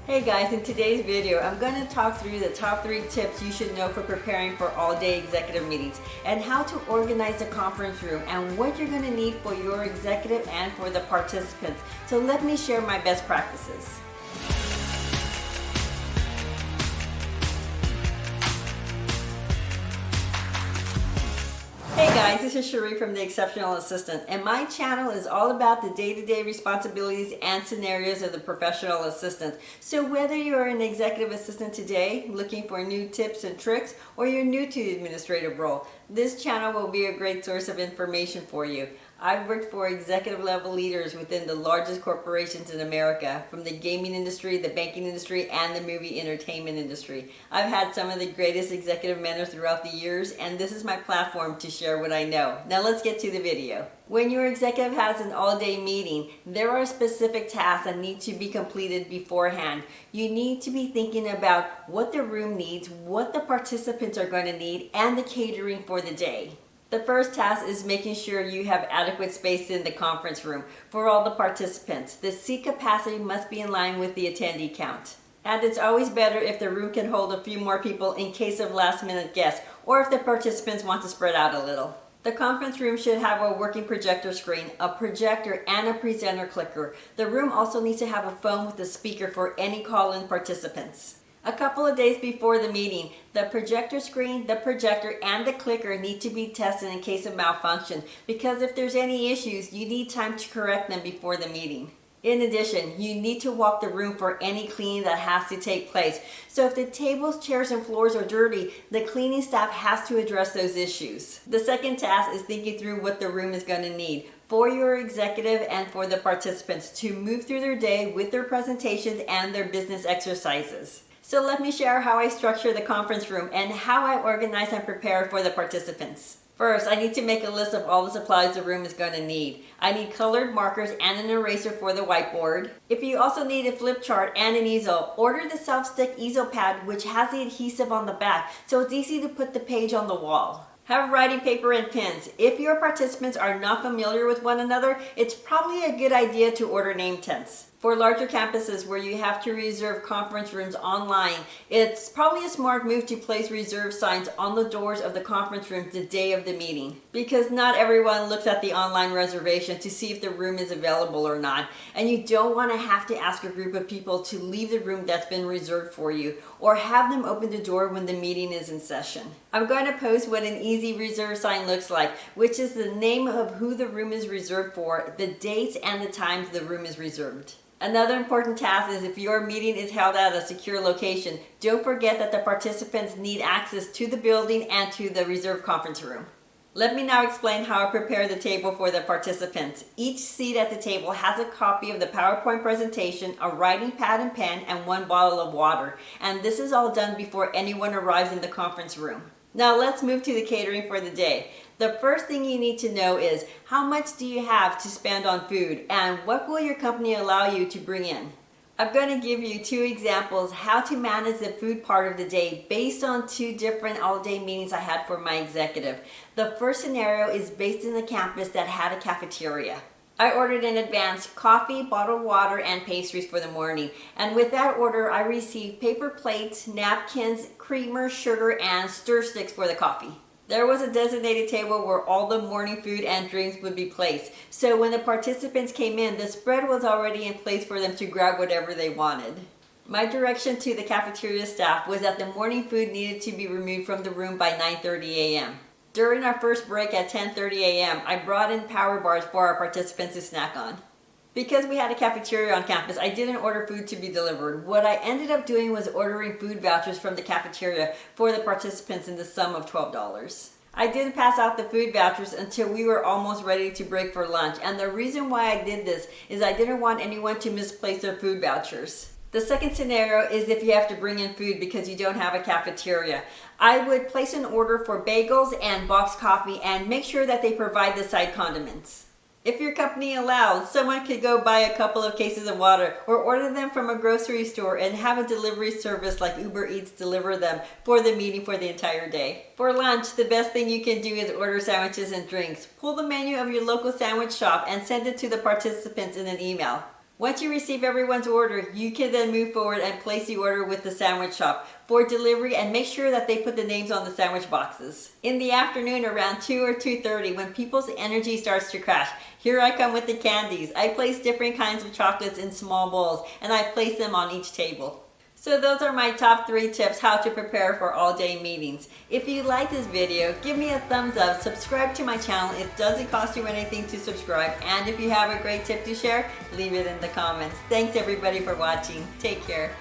Hey guys, in today's video, I'm going to talk through the top 3 tips you should know for preparing for all-day executive meetings and how to organize the conference room and what you're going to need for your executive and for the participants. So let me share my best practices. Hey guys, this is Cherie from The Exceptional Assistant, and my channel is all about the day-to-day responsibilities and scenarios of the professional assistant. So whether you're an executive assistant today, looking for new tips and tricks, or you're new to the administrative role, this channel will be a great source of information for you. I've worked for executive level leaders within the largest corporations in America, from the gaming industry, the banking industry, and the movie entertainment industry. I've had some of the greatest executive mentors throughout the years, and this is my platform to share what I know. Now let's get to the video. When your executive has an all-day meeting, there are specific tasks that need to be completed beforehand. You need to be thinking about what the room needs, what the participants are going to need, and the catering for the day. The first task is making sure you have adequate space in the conference room for all the participants. The seat capacity must be in line with the attendee count. And it's always better if the room can hold a few more people in case of last-minute guests or if the participants want to spread out a little. The conference room should have a working projector screen, a projector, and a presenter clicker. The room also needs to have a phone with a speaker for any call-in participants. A couple of days before the meeting, the projector screen, the projector, and the clicker need to be tested in case of malfunction, because if there's any issues, you need time to correct them before the meeting. In addition, you need to walk the room for any cleaning that has to take place. So if the tables, chairs, and floors are dirty, the cleaning staff has to address those issues. The second task is thinking through what the room is going to need for your executive and for the participants to move through their day with their presentations and their business exercises. So let me share how I structure the conference room and how I organize and prepare for the participants. First, I need to make a list of all the supplies the room is going to need. I need colored markers and an eraser for the whiteboard. If you also need a flip chart and an easel, order the self-stick easel pad, which has the adhesive on the back, so it's easy to put the page on the wall. Have writing paper and pens. If your participants are not familiar with one another, it's probably a good idea to order name tents. For larger campuses where you have to reserve conference rooms online, it's probably a smart move to place reserve signs on the doors of the conference rooms the day of the meeting, because not everyone looks at the online reservation to see if the room is available or not, and you don't want to have to ask a group of people to leave the room that's been reserved for you, or have them open the door when the meeting is in session. I'm going to post what an easy reserve sign looks like, which is the name of who the room is reserved for, the dates and the times the room is reserved. Another important task is if your meeting is held at a secure location, don't forget that the participants need access to the building and to the reserved conference room. Let me now explain how I prepare the table for the participants. Each seat at the table has a copy of the PowerPoint presentation, a writing pad and pen, and 1 bottle of water. And this is all done before anyone arrives in the conference room. Now let's move to the catering for the day. The first thing you need to know is how much do you have to spend on food and what will your company allow you to bring in? I'm going to give you 2 examples how to manage the food part of the day based on 2 different all-day meetings I had for my executive. The first scenario is based in a campus that had a cafeteria. I ordered in advance coffee, bottled water, and pastries for the morning. And with that order, I received paper plates, napkins, creamer, sugar, and stir sticks for the coffee. There was a designated table where all the morning food and drinks would be placed. So when the participants came in, the spread was already in place for them to grab whatever they wanted. My direction to the cafeteria staff was that the morning food needed to be removed from the room by 9:30 a.m. During our first break at 10:30 a.m., I brought in power bars for our participants to snack on. Because we had a cafeteria on campus, I didn't order food to be delivered. What I ended up doing was ordering food vouchers from the cafeteria for the participants in the sum of $12. I didn't pass out the food vouchers until we were almost ready to break for lunch, and the reason why I did this is I didn't want anyone to misplace their food vouchers. The second scenario is if you have to bring in food because you don't have a cafeteria. I would place an order for bagels and boxed coffee and make sure that they provide the side condiments. If your company allows, someone could go buy a couple of cases of water or order them from a grocery store and have a delivery service like Uber Eats deliver them for the meeting for the entire day. For lunch, the best thing you can do is order sandwiches and drinks. Pull the menu of your local sandwich shop and send it to the participants in an email. Once you receive everyone's order, you can then move forward and place the order with the sandwich shop for delivery, and make sure that they put the names on the sandwich boxes. In the afternoon around 2 or 2:30, when people's energy starts to crash, here I come with the candies. I place different kinds of chocolates in small bowls, and I place them on each table. So those are my top 3 tips how to prepare for all-day meetings. If you like this video, give me a thumbs up, subscribe to my channel. It doesn't cost you anything to subscribe. And if you have a great tip to share, leave it in the comments. Thanks everybody for watching. Take care.